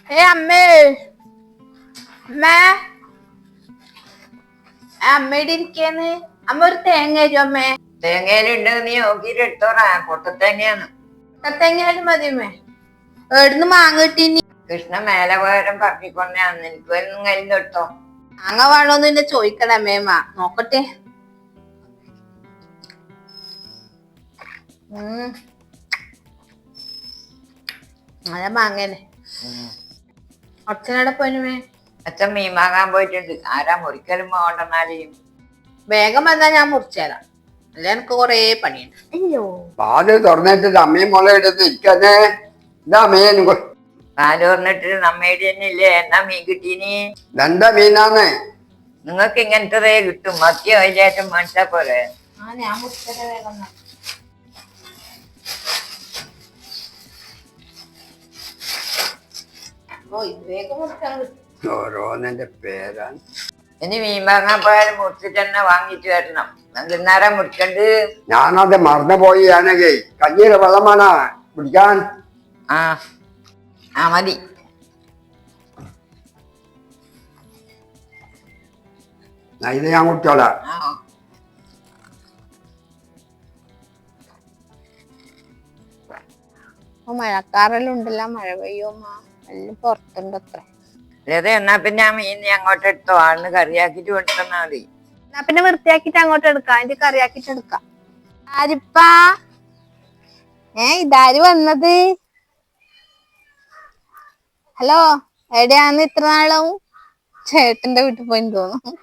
അമ്മേ അമ്മേ അമ്മയുടെ ഇരിക്കാന്ന് അമ്മ ഒരു തേങ്ങ തരും അമ്മേ. തേങ്ങയിലുണ്ട്, നീ നോക്കിട്ട് എടുത്തോറാ. പൊട്ടത്തേങ്ങയാണ്. തേങ്ങയാലും മതി അമ്മേ. എവിടുന്ന് മാങ്ങ കിട്ടീനി? കൃഷ്ണ മേലെ പോയാലും പറക്കിക്കൊണ്ടാന്ന്. എനിക്ക് വരുന്ന കയ്യിൽ എടുത്തോ. മാങ്ങ വേണോന്ന് എന്നെ ചോദിക്കണ അമ്മേമ്മ. നോക്കട്ടെ. നല്ല മാങ്ങേനെ. അച്ഛനവിടെ പോയിനുമേ? അച്ഛൻ മീൻ വാങ്ങാൻ പോയിട്ടുണ്ട്. ആരാ മുറിക്കലും പോകണ്ടെന്നാലും വേഗം വന്നാ ഞാൻ മുറിച്ചേരാം. അല്ല എനിക്ക് കൊറേ പണിയുണ്ട്. അയ്യോ പാല് തുറന്നിട്ട് അമ്മയും മുള എടുത്ത് ഇരിക്കന്നെ. എന്താ മീൻ? പാല് തുറന്നിട്ട് നമ്മയുടെ തന്നെ ഇല്ലേ? എന്നാ മീൻ കിട്ടീനി? എന്താ മീനാന്ന്? നിങ്ങൾക്ക് ഇങ്ങനത്തതേ കിട്ടും. മത്തിയോ അതിലേറ്റം മേടിച്ചാ പോലെ. ഞാൻ മുറിച്ചേരാ വേഗം. ഓരോന്നെ പേരാണ്. ഇനി മീൻ വാങ്ങാൻ പോയാലും മുറിച്ചിട്ട് തന്നെ വാങ്ങിട്ട് വരണം. ഇന്നാരാ മുറിക്കണ്ട്? ഞാനത് മറന്നുപോയി. ആണെങ്കിൽ കഞ്ഞിയുടെ വെള്ളമാണാ കുടിക്കാൻ. ആ മതി. ഇത് ഞാൻ കുടിച്ചോളാം. മഴക്കാറെല്ലാം ഉണ്ടല്ലോ. മഴ പെയ്യുമ്മ എല്ലാം പുറത്തുണ്ട് അത്ര. എന്നാ പിന്നെ ആ മീൻ നീ അങ്ങോട്ട് എടുത്തോ. ആളിന് കറിയാക്കിട്ട് കൊടുത്തന്നാ മതി. എന്നാ പിന്നെ വൃത്തിയാക്കിട്ട് അങ്ങോട്ട് എടുക്കാം. അതിന്റെ കറിയാക്കിട്ട് എടുക്കാം. ആരിപ്പാ? ഇതാര് വന്നത്? ഹലോ, എവിടെയാന്ന് ഇത്ര നാളാവും? ചേട്ടന്റെ വീട്ടിൽ പോയി തോന്നുന്നു.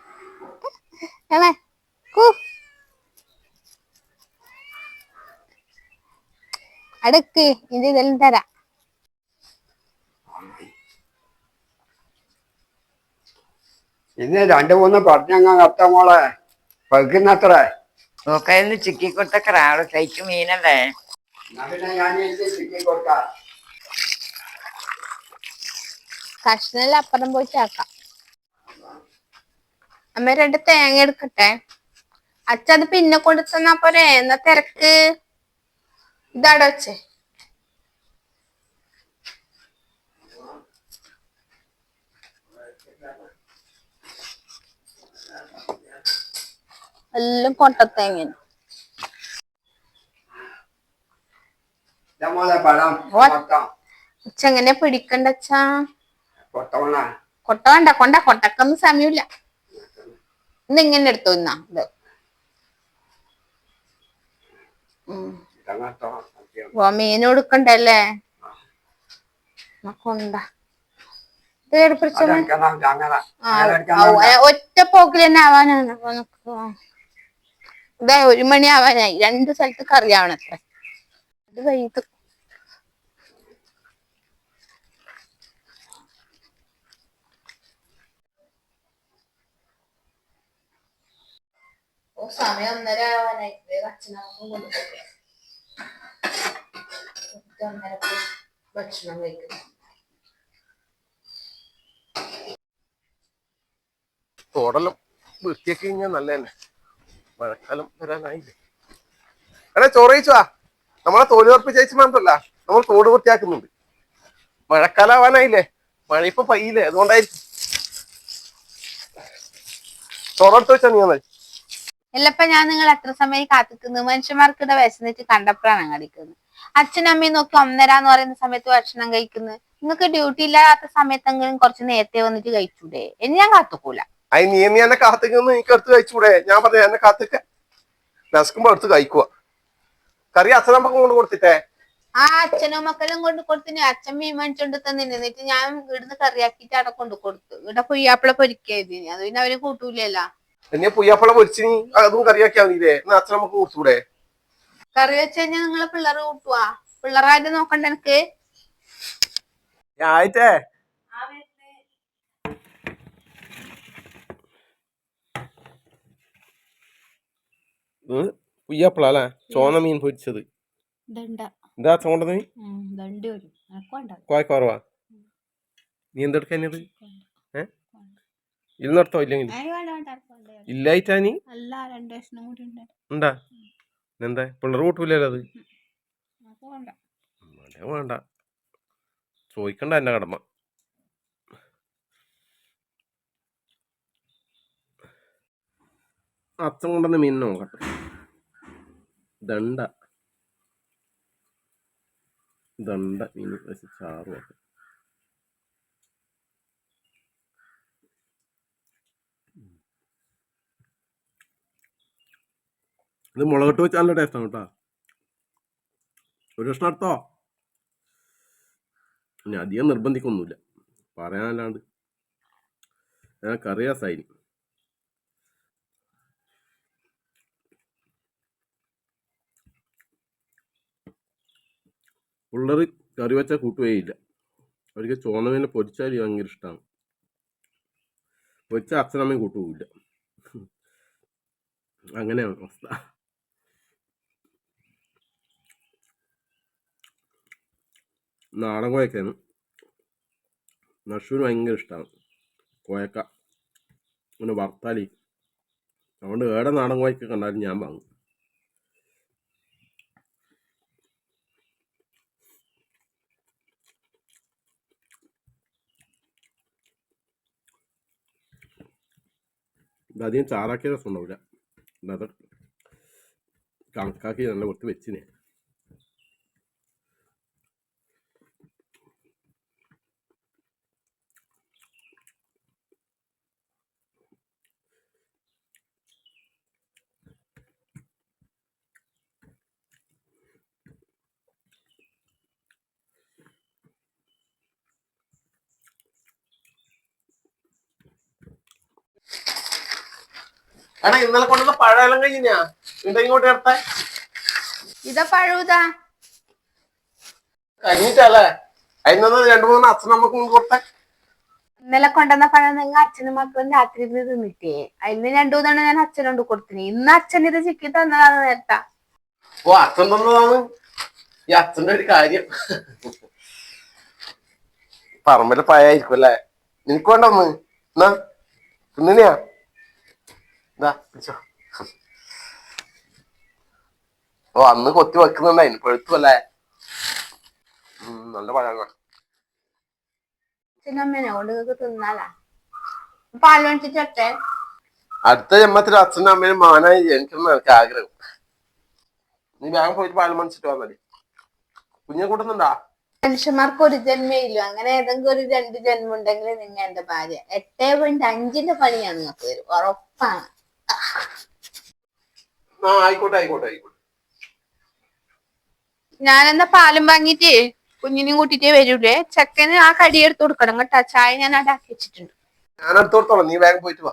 അടുക്ക് ഇത് ഇതെല്ലാം തരാം. ഇന്ന് 2-3 പറഞ്ഞങ്ങ കത്ത മോളെ പകുന്നത്ര നോക്കായിരുന്നു. ചിക്കി കൊടുത്തക്കറ. അവിടെ കഴിച്ചു മീനല്ലേ? കഷ്ണെല്ലാം അപ്പുറം പോയി ചേർക്കാം. അമ്മ 2 തേങ്ങ എടുക്കട്ടെ. അച്ഛ അത് പിന്നെ കൊടുത്തന്നാ പോരെ? എന്നാ തിരക്ക്. ഇതാടെ വെച്ചേ. എല്ലാം കൊട്ടത്തേങ്ങ. അച്ഛങ്ങനെ പിടിക്കണ്ട അച്ഛാ. കൊട്ട വേണ്ട. കൊട്ടക്കൊന്നും സമയമില്ല. ഇന്ന് ഇങ്ങനെ എടുത്തോ. ഇന്നാ ഇത് മീൻ കൊടുക്കണ്ടല്ലേ? കൊണ്ട ഒറ്റ പോക്കിൽ തന്നെ ആവാനാണ്. ഇതാ 1 മണി ആവാനായി. 2 സ്ഥലത്ത് കറിയാവണത്ര. ഇത് വൈകിട്ട് സമയം 1:30 ആവാനായി. അച്ഛനമ്മക്കും കൊടുക്കട്ടെ. ഭക്ഷണം കഴിക്കുന്നു. തോടെല്ലാം വൃത്തിയാക്കി കഴിഞ്ഞാൽ നല്ല തന്നെ. മഴക്കാലം വരാനായില്ലേ? എടാ ചോറയിച്ചുവാ. നമ്മളെ തോല് ഉറപ്പിച്ചയച്ചു മാത്രല്ല, നമ്മൾ തോട് വൃത്തിയാക്കുന്നുണ്ട്. മഴക്കാലം ആവാനായില്ലേ? മഴ ഇപ്പൊ പയ്യില്ലേ? അതുകൊണ്ടായിരിക്കും. ചോറെടുത്ത് വെച്ചാ നീ വന്നാൽ. എല്ലപ്പ ഞാൻ നിങ്ങൾ എത്ര സമയം കാത്തിക്കുന്നു? മനുഷ്യന്മാർക്കിടെ വിശന്നിട്ട് കണ്ടപ്പോഴാണ് അങ്ങടിക്കുന്നത്. അച്ഛനമ്മയും നോക്കി 1:30 എന്ന് പറയുന്ന സമയത്ത് ഭക്ഷണം കഴിക്കുന്നത്. നിങ്ങൾക്ക് ഡ്യൂട്ടി ഇല്ലാത്ത സമയത്തെങ്കിലും കുറച്ച് നേരത്തെ വന്നിട്ട് കഴിച്ചൂടെ? ഇനി ഞാൻ കാത്തുക്കൂല. നീ എന്നെ കാത്തിക്കുന്നു. എനിക്ക് എടുത്ത് കഴിച്ചൂടെ? ഞാൻ പറഞ്ഞു എന്നെ കാത്തിക്ക. വിശക്കുമ്പോ എടുത്ത് കഴിക്കുക. കറി അച്ഛനമ്മക്കും കൊണ്ട് കൊടുത്തിട്ടേ? അച്ഛനും മക്കളും കൊണ്ട് കൊടുത്തിന്. അച്ഛൻ മീൻ വാങ്ങിച്ചോണ്ട് തന്നിന്. എന്നിട്ട് ഞാൻ ഇവിടുന്ന് കറിയാക്കിട്ട് അവിടെ കൊണ്ട് കൊടുത്തു. ഇവിടെ പുയ്യാപ്പിള പൊരിക്കാതിന്. അത് പിന്നെ അവര് കൂട്ടൂലല്ല. എന്നെ പുയ്യാപ്പിള പൊരിച്ചിനി അതും കറിയാക്കിയാ മതിയില്ലേ? എന്നാ അച്ഛനമ്മക്ക് കൊടുത്തൂടെ? കറി വെച്ച് കഴിഞ്ഞാൽ നിങ്ങളെ പിള്ളേർ കൂട്ടുവാ? പിള്ളേരായിട്ട് നോക്കണ്ട എനിക്ക്. ആയിട്ടേ പുയ്യാപ്പിള അല്ലേ? ചോന്ന മീൻ പൊരിച്ചത്. എന്താ ചോണ്ടത്? കോയക്കോറവാ. നീ എന്തെടുക്കാനത്? ഇരുന്നടത്തോ? ഇല്ലെങ്കിൽ ഇല്ലായിട്ടാ നീ ഉണ്ടാ? എന്താ പിള്ളേർ കൂട്ടൂലല്ലോ അത്? വേണ്ട ചോദിക്കണ്ട എന്നെ കടമ. അച്ഛൻ കൊണ്ടുവന്ന മീൻ നോക്കട്ടെ. ദണ്ട ദണ്ട മീൻ വെച്ച് ചാറ് നോക്കാം. ഇത് മുളകിട്ട് വെച്ചാൽ നല്ല ടേസ്റ്റാണ് കേട്ടോ. ഒരു കഷ്ണം എടുത്തോ. ഇനി അധികം നിർബന്ധിക്കൊന്നുമില്ല, പറയാനല്ലാണ്ട്. ഞാൻ കറിയാസായി. പിള്ളേർ കറി വെച്ചാൽ കൂട്ടുകയില്ല. അവർക്ക് ചുവന്ന മീനെ പൊരിച്ചാൽ ഭയങ്കര ഇഷ്ടമാണ്. പൊരിച്ചാൽ അച്ഛനമ്മയും കൂട്ടുപോയില്ല. അങ്ങനെയാണ് അവസ്ഥ. നാടൻ കോയക്കാണ് നഷുവിന് ഭയങ്കര ഇഷ്ടമാണ്. കോയക്ക അങ്ങനെ വറുത്താലി. അതുകൊണ്ട് ഏടെ നാടൻ കോയക്ക കണ്ടാലും ഞാൻ വാങ്ങും. ഇതധികം ചാറാക്കിയ രസം ഉണ്ടാവില്ല. അത് കണക്കാക്കി നല്ല കുറച്ച് വെച്ചിനെ. എടാ ഇന്നലെ കൊണ്ടുവന്ന പഴമെല്ലാം കഴിഞ്ഞാ എന്താ ഇങ്ങോട്ട് എടുത്തേ? ഇതാ പഴൂതാ കഴിഞ്ഞിട്ടല്ലേ? അതിനൊന്ന് 2-3 അച്ഛനമ്മക്ക് മുൻപ് കൊടുത്തേ. ഇന്നലെ കൊണ്ടുവന്ന പഴം നിങ്ങൾ അച്ഛനും മക്കളും രാത്രി ഇരുന്ന് തിന്നിട്ടേ. അതിന് 2-3 ഞാൻ അച്ഛനോട് കൊടുത്തിന്. ഇന്ന് അച്ഛൻ ഇത് ചിക്കി തന്നതാണ് നേരത്തെ. ഓ അച്ഛൻ തന്നതാണ്. ഈ അച്ഛന്റെ ഒരു കാര്യം പറമ്പിലെ പഴായിരിക്കും അല്ലേ? നിനക്ക് വേണ്ട ഒന്ന് എന്നാ തിന്നിനെയാ? എന്താ പിടിച്ചോ. ഓ അന്ന് കൊത്തി വെക്കുന്നുണ്ടായിരുന്നു, പഴുത്തുമല്ലേ? നല്ല പഴമാണ്. അച്ഛനമ്മേനെ കൊണ്ട് നിങ്ങൾക്ക് തിന്നാലാ. പാല് മേടിച്ചിട്ടേ അടുത്ത ജന്മത്തിൽ അച്ഛനും അമ്മയും മാനായി ജനിക്കണം എനിക്ക് ആഗ്രഹം. നീ വേഗം പോയിട്ട് പാല് മേടിച്ചിട്ട് വന്നാല്. കുഞ്ഞെ കൂട്ടുന്നുണ്ടാ? മനുഷ്യന്മാർക്ക് ഒരു ജന്മേ ഇല്ല. അങ്ങനെ ഏതെങ്കിലും ഒരു 2 ജന്മം ഉണ്ടെങ്കിൽ നിങ്ങൾ എന്റെ ഭാര്യ. 8.5 പണിയാണ് നിങ്ങൾക്ക് വരും, ഉറപ്പാണ്. ആ ആയിക്കോട്ടെ ആയിക്കോട്ടെ ആയിക്കോട്ടെ. ഞാനെന്താ പാലും വാങ്ങിട്ട് കുഞ്ഞിനെയും കൂട്ടിട്ടേ വരൂലേ. ചെക്കന് ആ കടി എടുത്ത് കൊടുക്കണം കേട്ടാ. ചായ ഞാൻ അവിടെ ആക്കി വെച്ചിട്ടുണ്ട്. ഞാൻ എടുത്ത് കൊടുത്തോളാം, നീ വേഗം പോയിട്ട് വാ.